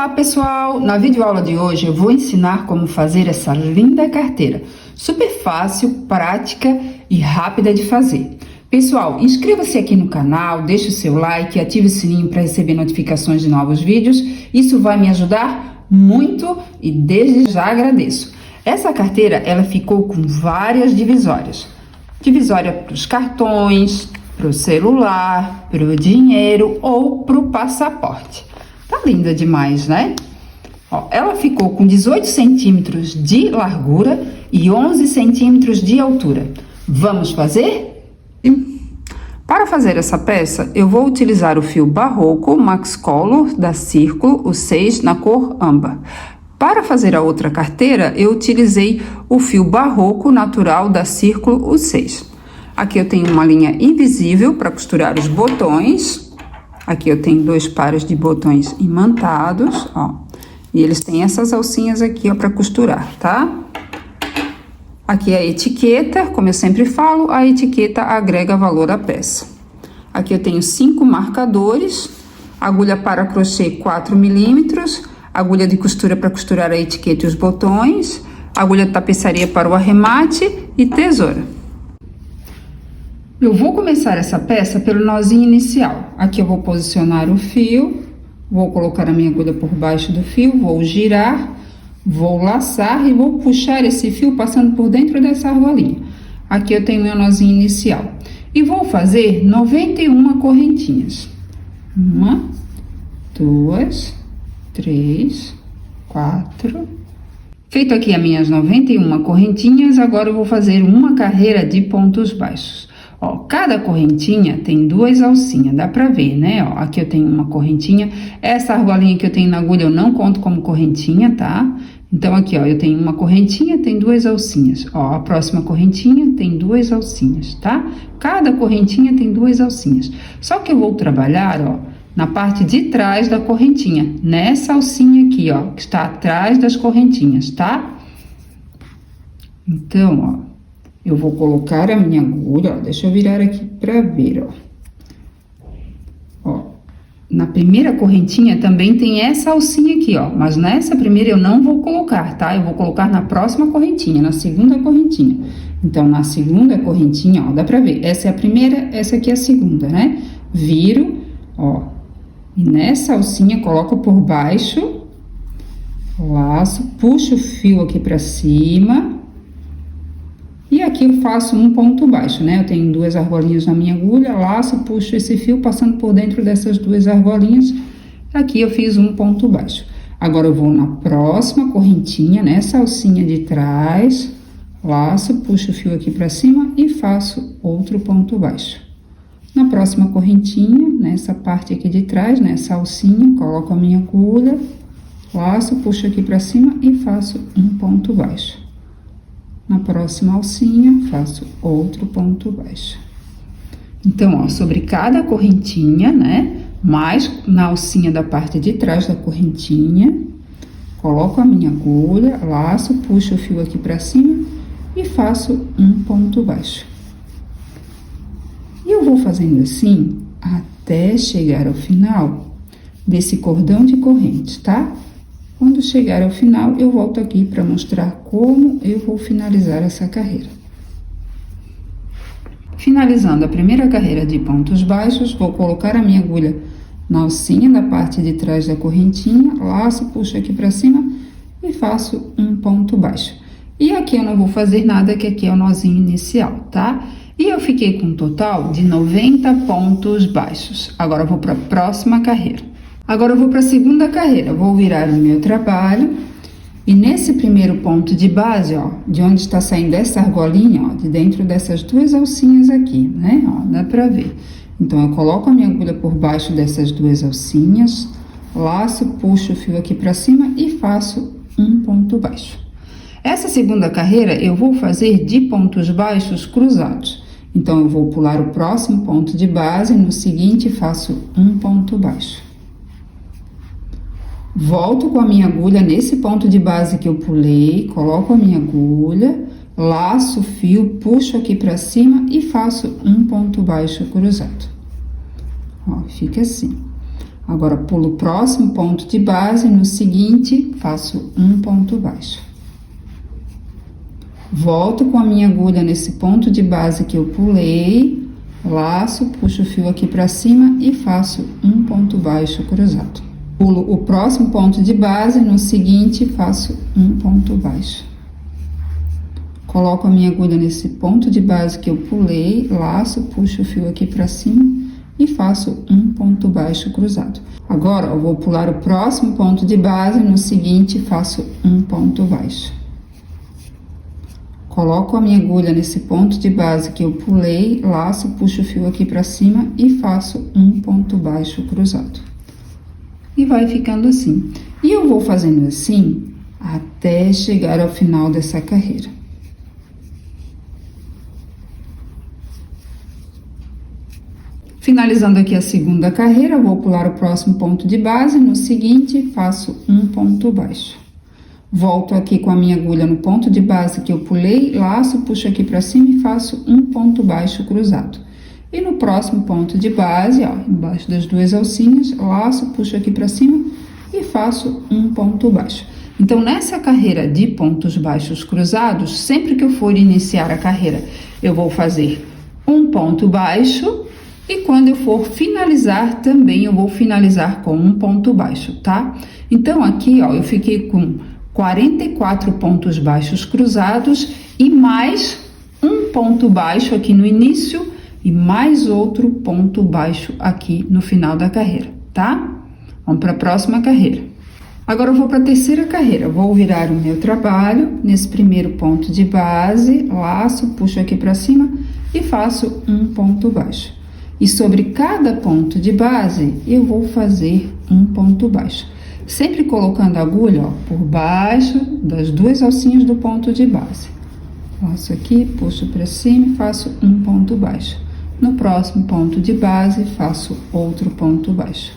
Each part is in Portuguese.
Olá pessoal, na videoaula de hoje eu vou ensinar como fazer essa linda carteira, super fácil, prática e rápida de fazer. Pessoal, inscreva-se aqui no canal, deixe o seu like e ative o sininho para receber notificações de novos vídeos, isso vai me ajudar muito e desde já agradeço. Essa carteira ela ficou com várias divisórias, divisória para os cartões, para o celular, para o dinheiro ou para o passaporte. Tá linda demais, né? Ó, ela ficou com 18 centímetros de largura e 11 centímetros de altura. Vamos fazer? Para fazer essa peça, eu vou utilizar o fio Barroco Max Color da Círculo, o 6, na cor âmbar. Para fazer a outra carteira, eu utilizei o fio Barroco Natural da Círculo, o 6. Aqui eu tenho uma linha invisível para costurar os botões. Aqui eu tenho 2 pares de botões imantados, ó. E eles têm essas alcinhas aqui, ó, para costurar, tá? Aqui é a etiqueta, como eu sempre falo, a etiqueta agrega valor à peça. Aqui eu tenho 5 marcadores, agulha para crochê 4 milímetros, agulha de costura para costurar a etiqueta e os botões, agulha de tapeçaria para o arremate e tesoura. Eu vou começar essa peça pelo nozinho inicial. Aqui eu vou posicionar o fio, vou colocar a minha agulha por baixo do fio, vou girar, vou laçar e vou puxar esse fio passando por dentro dessa argolinha. Aqui eu tenho meu nozinho inicial. E vou fazer 91 correntinhas. 1, 2, 3, 4. Feito aqui as minhas 91 correntinhas, agora eu vou fazer uma carreira de pontos baixos. Ó, cada correntinha tem 2 alcinhas, dá pra ver, né? Ó, aqui eu tenho uma correntinha, essa argolinha que eu tenho na agulha eu não conto como correntinha, tá? Então, aqui, ó, eu tenho uma correntinha, tem 2 alcinhas. Ó, a próxima correntinha tem 2 alcinhas, tá? Cada correntinha tem 2 alcinhas. Só que eu vou trabalhar, ó, na parte de trás da correntinha, nessa alcinha aqui, ó, que está atrás das correntinhas, tá? Então, ó. Eu vou colocar a minha agulha, ó, deixa eu virar aqui pra ver, ó. Ó, na primeira correntinha também tem essa alcinha aqui, ó, mas nessa primeira eu não vou colocar, tá? Eu vou colocar na próxima correntinha, na segunda correntinha. Então, na segunda correntinha, ó, dá pra ver, essa é a primeira, essa aqui é a segunda, né? Viro, ó, e nessa alcinha coloco por baixo, laço, puxo o fio aqui pra cima. E aqui eu faço um ponto baixo, né? Eu tenho 2 argolinhas na minha agulha, laço, puxo esse fio passando por dentro dessas 2 argolinhas. Aqui eu fiz um ponto baixo. Agora eu vou na próxima correntinha, nessa alcinha de trás, laço, puxo o fio aqui pra cima e faço outro ponto baixo. Na próxima correntinha, nessa parte aqui de trás, nessa alcinha, coloco a minha agulha, laço, puxo aqui pra cima e faço um ponto baixo. Na próxima alcinha, faço outro ponto baixo. Então, ó, sobre cada correntinha, né, mais na alcinha da parte de trás da correntinha, coloco a minha agulha, laço, puxo o fio aqui pra cima e faço um ponto baixo. E eu vou fazendo assim até chegar ao final desse cordão de correntes, tá? Quando chegar ao final, eu volto aqui para mostrar como eu vou finalizar essa carreira. Finalizando a primeira carreira de pontos baixos, vou colocar a minha agulha na alcinha da parte de trás da correntinha, laço, puxo aqui para cima e faço um ponto baixo. E aqui eu não vou fazer nada, que aqui é o nozinho inicial, tá? E eu fiquei com um total de 90 pontos baixos. Agora eu vou para a próxima carreira. Agora eu vou para a segunda carreira, vou virar o meu trabalho e nesse primeiro ponto de base, ó, de onde está saindo essa argolinha, ó, de dentro dessas 2 alcinhas aqui, né, ó, dá pra ver. Então, eu coloco a minha agulha por baixo dessas 2 alcinhas, laço, puxo o fio aqui pra cima e faço um ponto baixo. Essa segunda carreira eu vou fazer de pontos baixos cruzados. Então, eu vou pular o próximo ponto de base, no seguinte faço um ponto baixo. Volto com a minha agulha nesse ponto de base que eu pulei, coloco a minha agulha, laço o fio, puxo aqui pra cima e faço um ponto baixo cruzado. Ó, fica assim. Agora, pulo o próximo ponto de base, no seguinte, faço um ponto baixo. Volto com a minha agulha nesse ponto de base que eu pulei, laço, puxo o fio aqui pra cima e faço um ponto baixo cruzado. Pulo o próximo ponto de base, no seguinte, faço um ponto baixo. Coloco a minha agulha nesse ponto de base que eu pulei, laço, puxo o fio aqui pra cima e faço um ponto baixo cruzado. Agora, eu vou pular o próximo ponto de base, no seguinte, faço um ponto baixo. Coloco a minha agulha nesse ponto de base que eu pulei, laço, puxo o fio aqui pra cima e faço um ponto baixo cruzado. E vai ficando assim. E eu vou fazendo assim até chegar ao final dessa carreira. Finalizando aqui a segunda carreira, vou pular o próximo ponto de base, no seguinte, faço um ponto baixo. Volto aqui com a minha agulha no ponto de base que eu pulei, laço, puxo aqui pra cima e faço um ponto baixo cruzado. E no próximo ponto de base, ó, embaixo das duas alcinhas, laço, puxo aqui pra cima e faço um ponto baixo. Então, nessa carreira de pontos baixos cruzados, sempre que eu for iniciar a carreira, eu vou fazer um ponto baixo. E quando eu for finalizar, também eu vou finalizar com um ponto baixo, tá? Então, aqui, ó, eu fiquei com 44 pontos baixos cruzados e mais um ponto baixo aqui no início e mais outro ponto baixo aqui no final da carreira, tá? Vamos para a próxima carreira. Agora eu vou para a terceira carreira. Vou virar o meu trabalho nesse primeiro ponto de base, laço, puxo aqui para cima e faço um ponto baixo. E sobre cada ponto de base, eu vou fazer um ponto baixo. Sempre colocando a agulha, ó, por baixo das duas alcinhas do ponto de base. Laço aqui, puxo para cima e faço um ponto baixo. No próximo ponto de base, faço outro ponto baixo.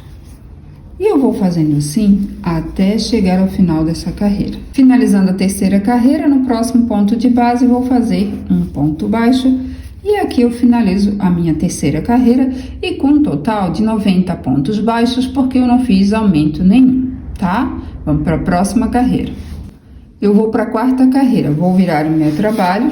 E eu vou fazendo assim até chegar ao final dessa carreira. Finalizando a terceira carreira, no próximo ponto de base, vou fazer um ponto baixo. E aqui eu finalizo a minha terceira carreira e com um total de 90 pontos baixos, porque eu não fiz aumento nenhum, tá? Vamos para a próxima carreira. Eu vou para a quarta carreira, vou virar o meu trabalho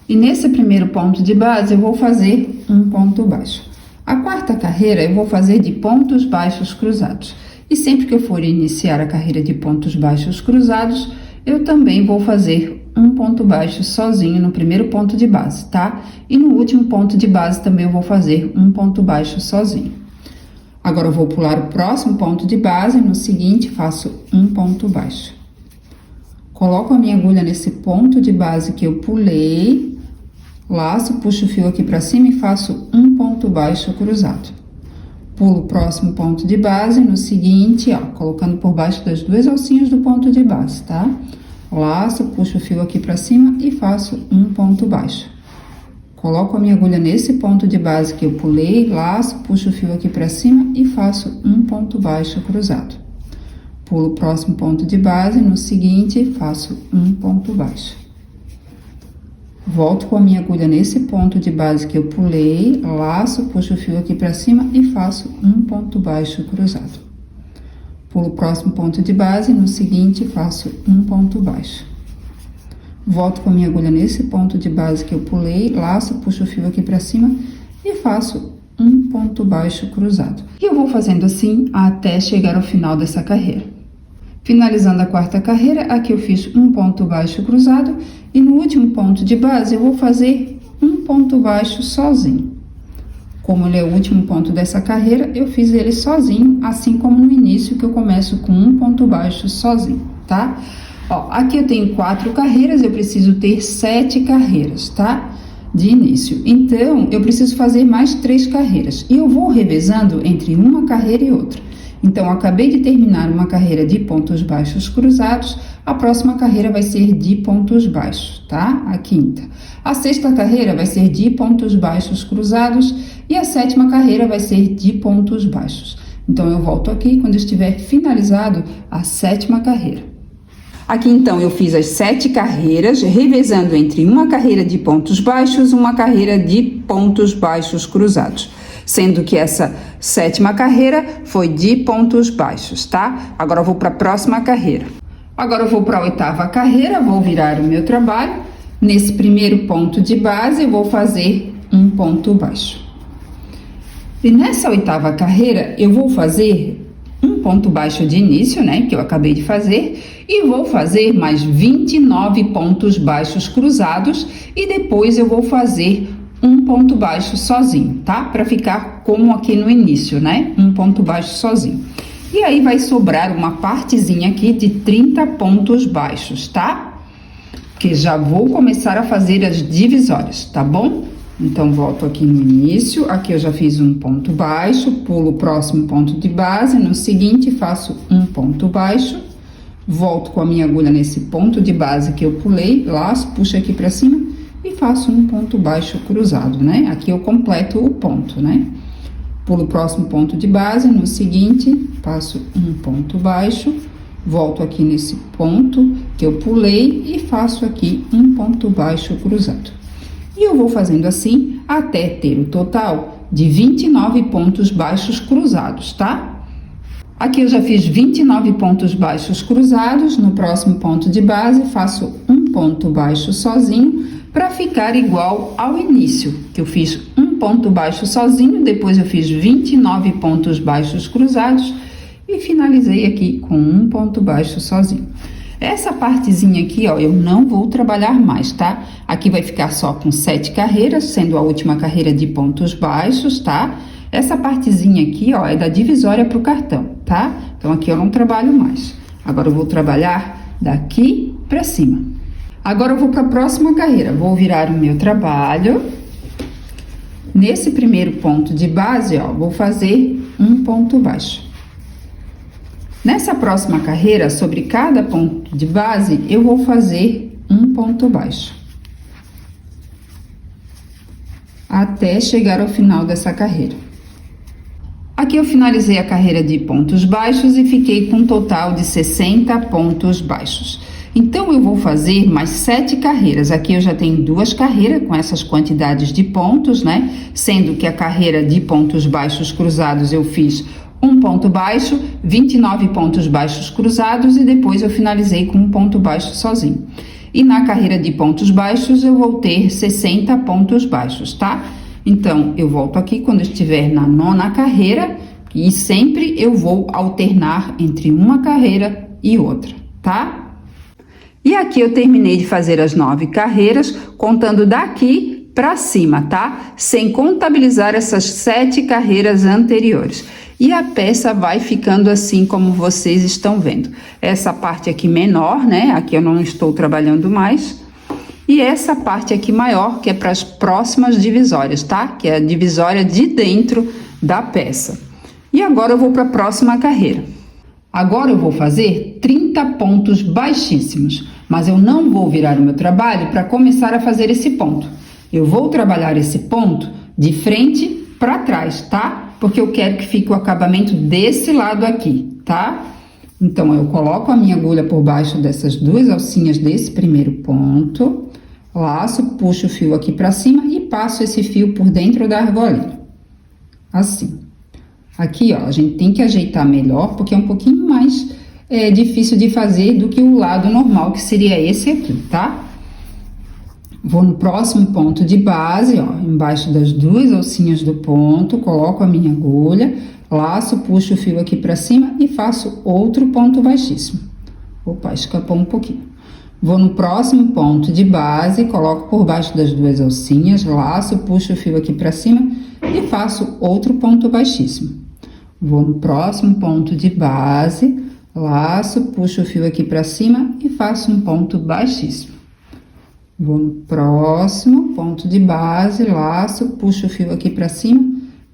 e nesse primeiro ponto de base eu vou fazer um ponto baixo. A quarta carreira eu vou fazer de pontos baixos cruzados. E sempre que eu for iniciar a carreira de pontos baixos cruzados, eu também vou fazer um ponto baixo sozinho no primeiro ponto de base, tá? E no último ponto de base também eu vou fazer um ponto baixo sozinho. Agora eu vou pular o próximo ponto de base, no seguinte faço um ponto baixo. Coloco a minha agulha nesse ponto de base que eu pulei, laço, puxo o fio aqui pra cima e faço um ponto baixo cruzado. Pulo o próximo ponto de base, no seguinte, ó, colocando por baixo das duas alcinhas do ponto de base, tá? Laço, puxo o fio aqui pra cima e faço um ponto baixo. Coloco a minha agulha nesse ponto de base que eu pulei, laço, puxo o fio aqui pra cima e faço um ponto baixo cruzado. Pulo o próximo ponto de base, no seguinte, faço um ponto baixo. Volto com a minha agulha nesse ponto de base que eu pulei, laço, puxo o fio aqui pra cima e faço um ponto baixo cruzado. Pulo o próximo ponto de base, no seguinte, faço um ponto baixo. Volto com a minha agulha nesse ponto de base que eu pulei, laço, puxo o fio aqui pra cima e faço um ponto baixo cruzado. E eu vou fazendo assim até chegar ao final dessa carreira. Finalizando a quarta carreira, aqui eu fiz um ponto baixo cruzado e no último ponto de base eu vou fazer um ponto baixo sozinho. Como ele é o último ponto dessa carreira, eu fiz ele sozinho, assim como no início que eu começo com um ponto baixo sozinho, tá? Ó, aqui eu tenho 4 carreiras, eu preciso ter 7 carreiras, tá? De início. Então, eu preciso fazer mais 3 carreiras. E eu vou revezando entre uma carreira e outra. Então, eu acabei de terminar uma carreira de pontos baixos cruzados, a próxima carreira vai ser de pontos baixos, tá? A quinta. A sexta carreira vai ser de pontos baixos cruzados e a sétima carreira vai ser de pontos baixos. Então, eu volto aqui quando estiver finalizado a sétima carreira. Aqui, então, eu fiz as 7 carreiras, revezando entre uma carreira de pontos baixos e uma carreira de pontos baixos cruzados. sendo que essa 7ª carreira foi de pontos baixos, tá? Agora eu vou para a próxima carreira. Agora eu vou para a 8ª carreira, vou virar o meu trabalho. Nesse primeiro ponto de base, eu vou fazer um ponto baixo. E nessa 8ª carreira, eu vou fazer um ponto baixo de início, né, que eu acabei de fazer, e vou fazer mais 29 pontos baixos cruzados, e depois eu vou fazer um ponto baixo sozinho, tá? Para ficar como aqui no início, né? Um ponto baixo sozinho. E aí vai sobrar uma partezinha aqui de 30 pontos baixos, tá? Que já vou começar a fazer as divisórias, tá bom? Então, volto aqui no início, aqui eu já fiz um ponto baixo, pulo o próximo ponto de base, no seguinte faço um ponto baixo, volto com a minha agulha nesse ponto de base que eu pulei, laço, puxo aqui pra cima e faço um ponto baixo cruzado, né? Aqui eu completo o ponto, né? Pulo o próximo ponto de base, no seguinte faço um ponto baixo, volto aqui nesse ponto que eu pulei e faço aqui um ponto baixo cruzado. E eu vou fazendo assim até ter o total de 29 pontos baixos cruzados, tá? Aqui eu já fiz 29 pontos baixos cruzados, no próximo ponto de base faço um ponto baixo sozinho para ficar igual ao início, que eu fiz um ponto baixo sozinho, depois eu fiz 29 pontos baixos cruzados e finalizei aqui com um ponto baixo sozinho. Essa partezinha aqui, ó, eu não vou trabalhar mais, tá? Aqui vai ficar só com 7 carreiras, sendo a última carreira de pontos baixos, tá? Essa partezinha aqui, ó, é da divisória pro cartão, tá? Então, aqui eu não trabalho mais. Agora, eu vou trabalhar daqui pra cima. Agora, eu vou pra próxima carreira. Vou virar o meu trabalho. Nesse primeiro ponto de base, ó, vou fazer um ponto baixo. Nessa próxima carreira, sobre cada ponto de base, eu vou fazer um ponto baixo. Até chegar ao final dessa carreira. Aqui eu finalizei a carreira de pontos baixos e fiquei com um total de 60 pontos baixos. Então, eu vou fazer mais 7 carreiras. Aqui eu já tenho 2 carreiras com essas quantidades de pontos, né? Sendo que a carreira de pontos baixos cruzados eu fiz um ponto baixo, 29 pontos baixos cruzados e depois eu finalizei com um ponto baixo sozinho. E na carreira de pontos baixos eu vou ter 60 pontos baixos, tá? Então, eu volto aqui quando estiver na 9ª carreira e sempre eu vou alternar entre uma carreira e outra, tá? E aqui eu terminei de fazer as 9 carreiras, contando daqui para cima, tá? Sem contabilizar essas 7 carreiras anteriores. E a peça vai ficando assim como vocês estão vendo. Essa parte aqui menor, né? Aqui eu não estou trabalhando mais. E essa parte aqui maior, que é para as próximas divisórias, tá? Que é a divisória de dentro da peça. E agora eu vou para a próxima carreira. Agora eu vou fazer 30 pontos baixíssimos, mas eu não vou virar o meu trabalho para começar a fazer esse ponto. Eu vou trabalhar esse ponto de frente para trás, tá? Porque eu quero que fique o acabamento desse lado aqui, tá? Então, eu coloco a minha agulha por baixo dessas 2 alcinhas desse primeiro ponto, laço, puxo o fio aqui pra cima e passo esse fio por dentro da argolinha. Assim. Aqui, ó, a gente tem que ajeitar melhor, porque é um pouquinho mais difícil de fazer do que o lado normal, que seria esse aqui, tá? Vou no próximo ponto de base, ó, embaixo das 2 alcinhas do ponto, coloco a minha agulha, laço, puxo o fio aqui pra cima e faço outro ponto baixíssimo. Opa, escapou um pouquinho. Vou no próximo ponto de base, coloco por baixo das 2 alcinhas, laço, puxo o fio aqui pra cima e faço outro ponto baixíssimo. Vou no próximo ponto de base, laço, puxo o fio aqui pra cima e faço um ponto baixíssimo. Vou no próximo ponto de base, laço, puxo o fio aqui pra cima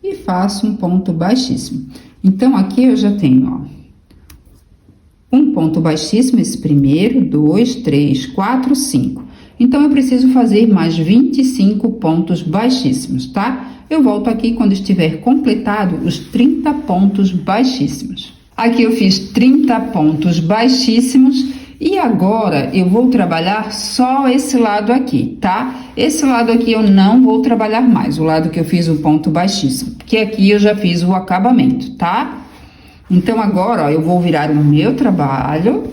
e faço um ponto baixíssimo. Então, aqui eu já tenho, ó, um ponto baixíssimo, esse primeiro, 2, 3, 4, 5. Então, eu preciso fazer mais 25 pontos baixíssimos, tá? Eu volto aqui quando estiver completado os 30 pontos baixíssimos. Aqui eu fiz 30 pontos baixíssimos. E agora, eu vou trabalhar só esse lado aqui, tá? Esse lado aqui eu não vou trabalhar mais, o lado que eu fiz o ponto baixíssimo, porque que aqui eu já fiz o acabamento, tá? Então, agora, ó, eu vou virar o meu trabalho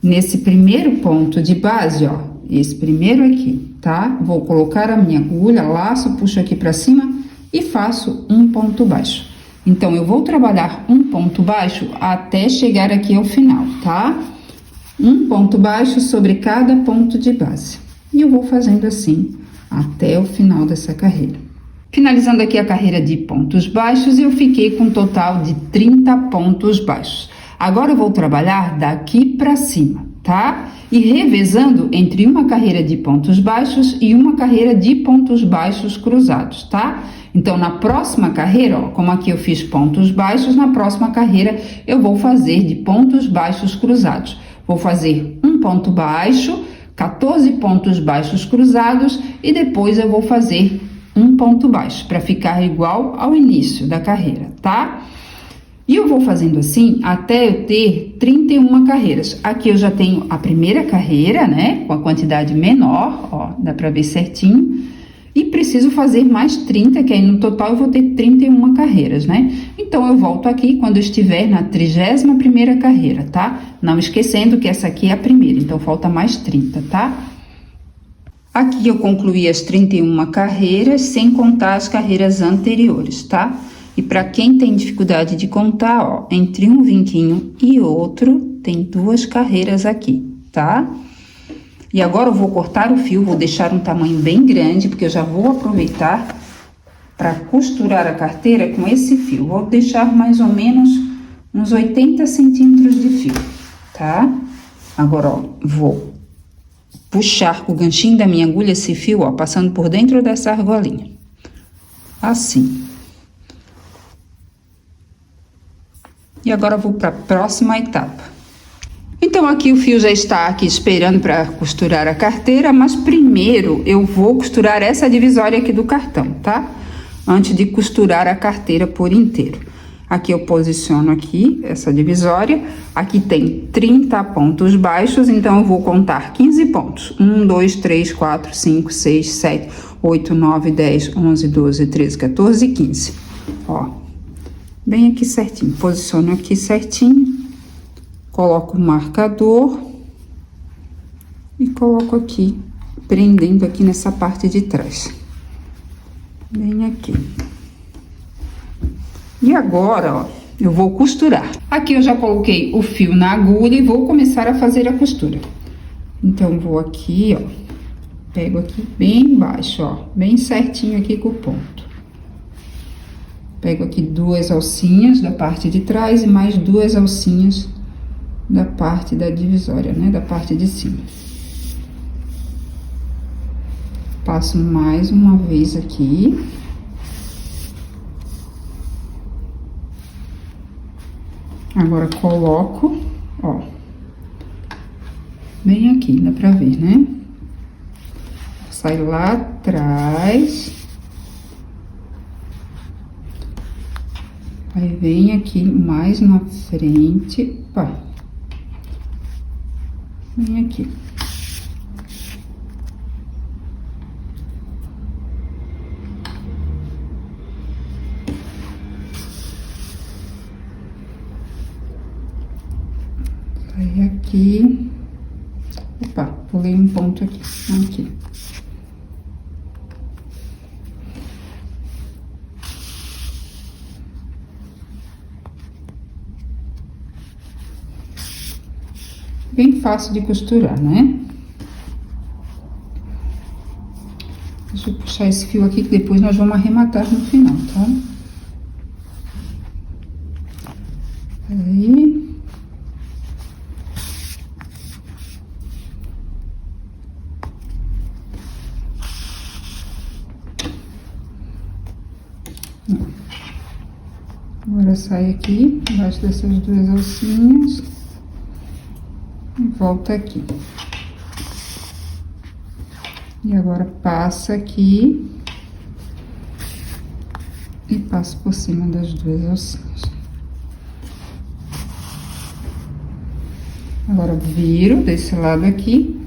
nesse primeiro ponto de base, ó, esse primeiro aqui, tá? Vou colocar a minha agulha, laço, puxo aqui pra cima e faço um ponto baixo. Então, eu vou trabalhar um ponto baixo até chegar aqui ao final, tá? Um ponto baixo sobre cada ponto de base. E eu vou fazendo assim até o final dessa carreira. Finalizando aqui a carreira de pontos baixos, eu fiquei com um total de 30 pontos baixos. Agora eu vou trabalhar daqui pra cima, tá? E revezando entre uma carreira de pontos baixos e uma carreira de pontos baixos cruzados, tá? Então, na próxima carreira, ó, como aqui eu fiz pontos baixos, na próxima carreira eu vou fazer de pontos baixos cruzados. Vou fazer um ponto baixo, 14 pontos baixos cruzados e depois eu vou fazer um ponto baixo, para ficar igual ao início da carreira, tá? E eu vou fazendo assim até eu ter 31 carreiras. Aqui eu já tenho a primeira carreira, né? Com a quantidade menor, ó, dá pra ver certinho. E preciso fazer mais 30, que aí no total eu vou ter 31 carreiras, né? Então, eu volto aqui quando eu estiver na 31ª carreira, tá? Não esquecendo que essa aqui é a primeira, então falta mais 30, tá? Aqui eu concluí as 31 carreiras, sem contar as carreiras anteriores, tá? E para quem tem dificuldade de contar, ó, entre um vinquinho e outro, tem 2 carreiras aqui, tá? E agora eu vou cortar o fio, vou deixar um tamanho bem grande, porque eu já vou aproveitar para costurar a carteira com esse fio. Vou deixar mais ou menos uns 80 centímetros de fio, tá? Agora, ó, vou puxar com o ganchinho da minha agulha esse fio, ó, passando por dentro dessa argolinha. Assim. E agora eu vou para a próxima etapa. Então, aqui o fio já está aqui esperando para costurar a carteira, mas primeiro eu vou costurar essa divisória aqui do cartão, tá? Antes de costurar a carteira por inteiro. Aqui eu posiciono aqui essa divisória, aqui tem 30 pontos baixos, então eu vou contar 15 pontos. 1, 2, 3, 4, 5, 6, 7, 8, 9, 10, 11, 12, 13, 14 e 15. Ó, bem aqui certinho, posiciono aqui certinho. Coloco o marcador e coloco aqui, prendendo aqui nessa parte de trás. Bem aqui. E agora, ó, eu vou costurar. Aqui eu já coloquei o fio na agulha e vou começar a fazer a costura. Então, vou aqui, ó, pego aqui bem baixo, ó, bem certinho aqui com o ponto. Pego aqui 2 alcinhas da parte de trás e mais 2 alcinhas da parte da divisória, né? Da parte de cima. Passo mais uma vez aqui. Agora, coloco, ó, bem aqui, dá pra ver, né? Sai lá atrás. Aí, vem aqui mais na frente, pá. Vem aqui. Aí aqui. Opa, pulei um ponto aqui. Aqui. Bem fácil de costurar, né? Deixa eu puxar esse fio aqui, que depois nós vamos arrematar no final, tá? Aí. Agora sai aqui, embaixo dessas 2 alcinhas. E volta aqui. E agora passa aqui. E passo por cima das 2 alcinhas. Agora viro desse lado aqui.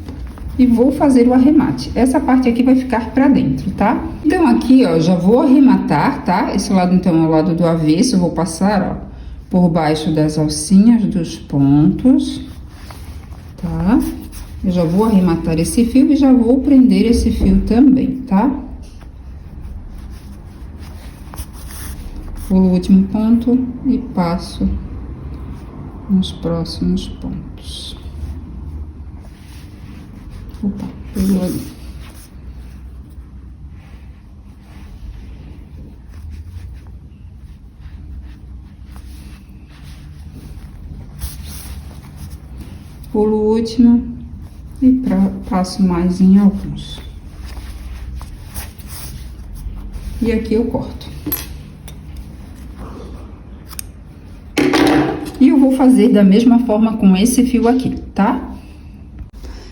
e vou fazer o arremate. Essa parte aqui vai ficar pra dentro, tá? Então, aqui, ó, já vou arrematar, tá? Esse lado, então, é o lado do avesso. Eu vou passar, ó, por baixo das alcinhas dos pontos, tá? Eu já vou arrematar esse fio e já vou prender esse fio também, tá? Vou no último ponto e passo nos próximos pontos. Opa, pegou ali. Pulo o último e passo mais em alguns. E aqui eu corto. E eu vou fazer da mesma forma com esse fio aqui, tá?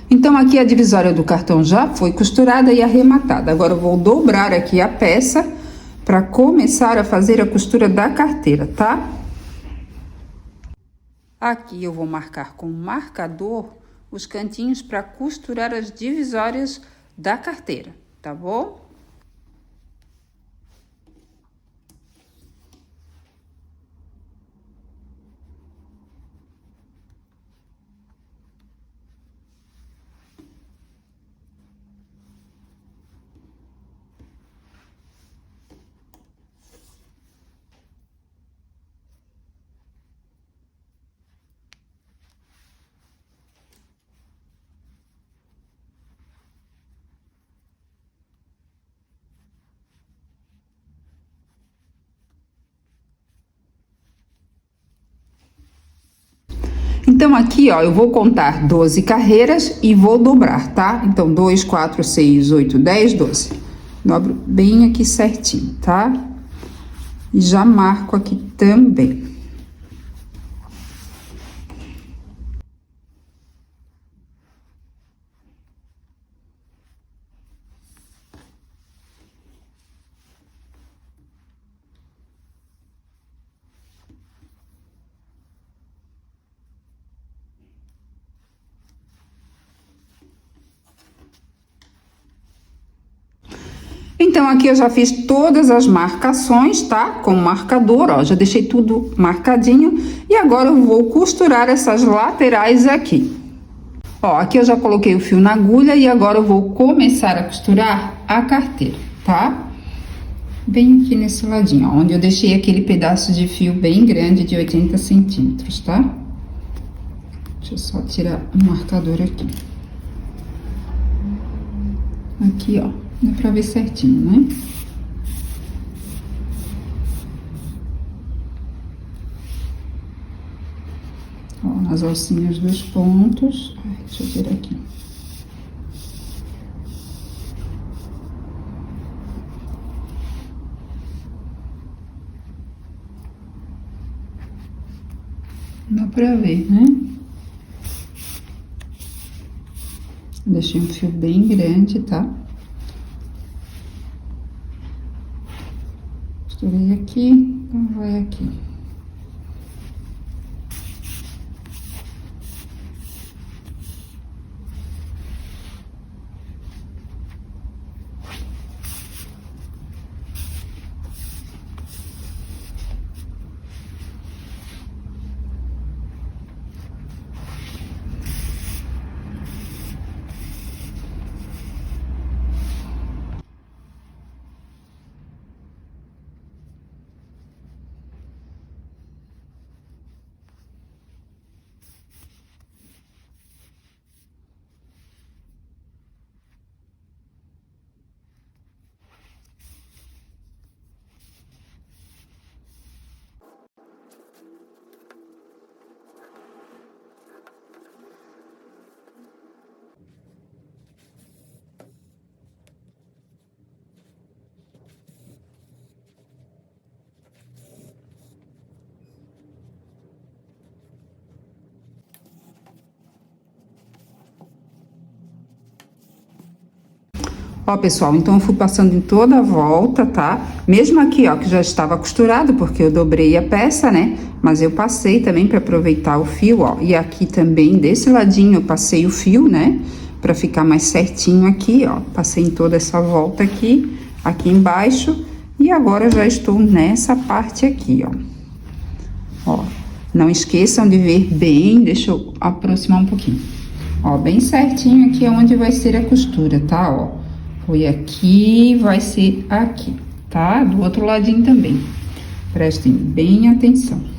Então, aqui a divisória do cartão já foi costurada e arrematada. Agora, eu vou dobrar aqui a peça para começar a fazer a costura da carteira, tá? Aqui eu vou marcar com marcador os cantinhos para costurar as divisórias da carteira, tá bom? Então, aqui, ó, eu vou contar 12 carreiras e vou dobrar, tá? Então, 2, 4, 6, 8, 10, 12. Dobro bem aqui certinho, tá? E já marco aqui também. Então, aqui eu já fiz todas as marcações, tá? Com marcador, ó, já deixei tudo marcadinho. E agora eu vou costurar essas laterais aqui. Ó, aqui eu já coloquei o fio na agulha e agora eu vou começar a costurar a carteira, tá? Bem aqui nesse ladinho, ó, onde eu deixei aquele pedaço de fio bem grande de 80 centímetros, tá? Deixa eu só tirar o marcador aqui. Aqui, ó. Dá pra ver certinho, né? Ó, nas alcinhas dos pontos. Ai, deixa eu ver aqui. Dá pra ver, né? Deixei um fio bem grande, tá? Costurei aqui, então vai aqui. Ó, pessoal, então eu fui passando em toda a volta, tá? Mesmo aqui, ó, que já estava costurado, porque eu dobrei a peça, né? Mas eu passei também para aproveitar o fio, ó. E aqui também, desse ladinho, eu passei o fio, né? pra ficar mais certinho aqui, ó. Passei em toda essa volta aqui, aqui embaixo, e agora já estou nessa parte aqui, ó. Ó, não esqueçam de ver bem, deixa eu aproximar um pouquinho. Ó, bem certinho aqui é onde vai ser a costura, tá? Ó, foi aqui, vai ser aqui, tá? Do outro ladinho também. Prestem bem atenção.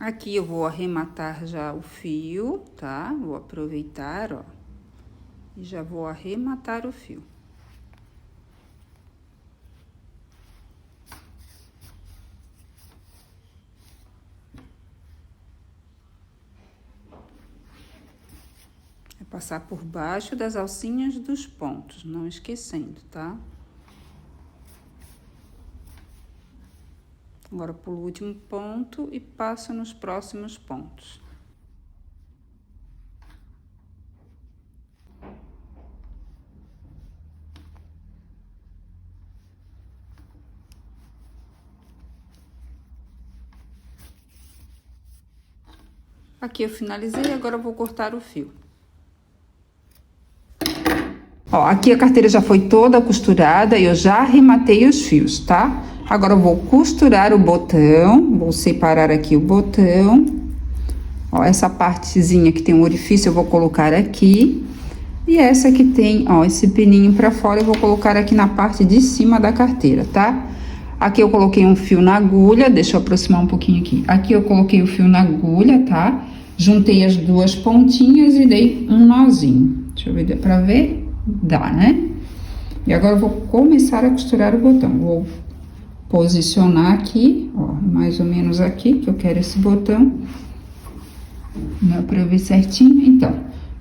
Aqui eu vou arrematar já o fio, tá? Vou aproveitar, ó, e já vou arrematar o fio. É passar por baixo das alcinhas dos pontos, não esquecendo, tá? Agora, pulo o último ponto e passo nos próximos pontos. Aqui eu finalizei, agora eu vou cortar o fio. Ó, aqui a carteira já foi toda costurada e eu já arrematei os fios, tá? Agora eu vou costurar o botão, vou separar aqui o botão. Ó, essa partezinha que tem um orifício eu vou colocar aqui. E essa que tem, ó, esse pininho pra fora eu vou colocar aqui na parte de cima da carteira, tá? Aqui eu coloquei um fio na agulha, deixa eu aproximar um pouquinho aqui. Aqui eu coloquei o fio na agulha, tá? Juntei as duas pontinhas e dei um nozinho. Deixa eu ver, dá pra ver? Dá, né? E agora eu vou começar a costurar o botão. Vou posicionar aqui, ó, mais ou menos aqui, que eu quero esse botão. Dá pra ver certinho? Então,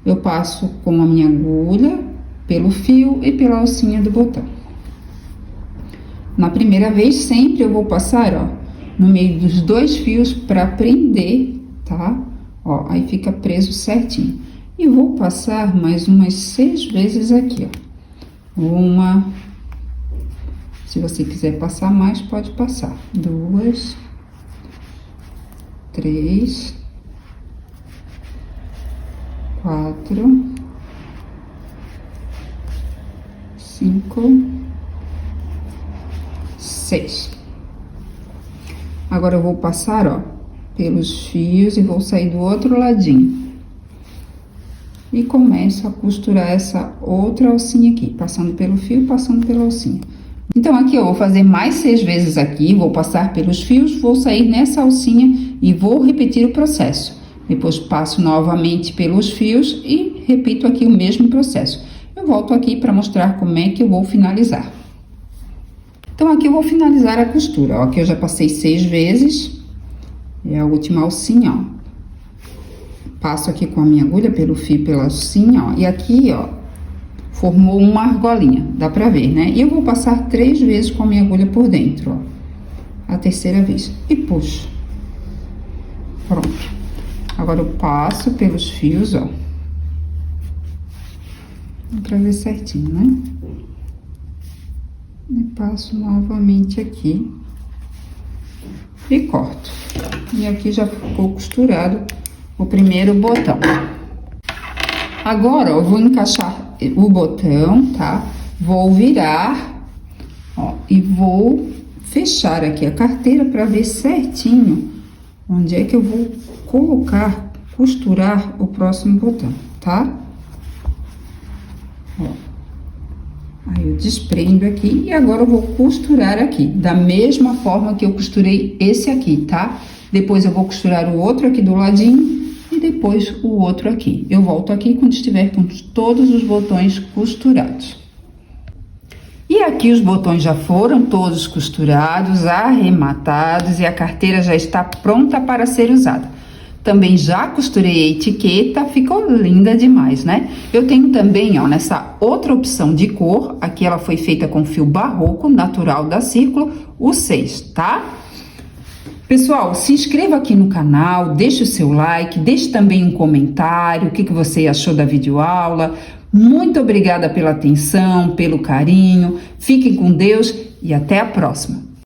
eu passo com a minha agulha pelo fio e pela alcinha do botão. Na primeira vez, sempre eu vou passar, ó, no meio dos dois fios pra prender, tá? Ó, aí fica preso certinho. E vou passar mais umas 6 vezes aqui, ó. Uma. Se você quiser passar mais, pode passar. 2, 3, 4, 5, 6. Agora eu vou passar, ó, pelos fios e vou sair do outro ladinho. E começo a costurar essa outra alcinha aqui, passando pelo fio, passando pela alcinha. Então, aqui eu vou fazer mais 6 vezes aqui, vou passar pelos fios, vou sair nessa alcinha e vou repetir o processo. Depois passo novamente pelos fios e repito aqui o mesmo processo. Eu volto aqui para mostrar como é que eu vou finalizar. Então, aqui eu vou finalizar a costura, ó, aqui eu já passei 6 vezes, é a última alcinha, ó. Passo aqui com a minha agulha pelo fio, pela alcinha, ó, e aqui, ó, formou uma argolinha, dá pra ver, né? E eu vou passar 3 vezes com a minha agulha por dentro, ó, a terceira vez, e puxo. Pronto. Agora eu passo pelos fios, ó, dá pra ver certinho, né? E passo novamente aqui e corto. E aqui já ficou costurado o primeiro botão. Agora, eu vou encaixar o botão, tá? Vou virar, ó, e vou fechar aqui a carteira para ver certinho onde é que eu vou colocar, costurar o próximo botão, tá? Ó. Aí eu desprendo aqui e agora eu vou costurar aqui, da mesma forma que eu costurei esse aqui, tá? Depois eu vou costurar o outro aqui do ladinho e depois o outro aqui. Eu volto aqui quando estiver com todos os botões costurados. E aqui os botões já foram todos costurados, arrematados e a carteira já está pronta para ser usada. Também já costurei a etiqueta, ficou linda demais, né? Eu tenho também, ó, nessa outra opção de cor, aqui ela foi feita com fio barroco natural da Círculo, o 6, tá? Pessoal, se inscreva aqui no canal, deixe o seu like, deixe também um comentário, o que você achou da videoaula. Muito obrigada pela atenção, pelo carinho, fiquem com Deus e até a próxima!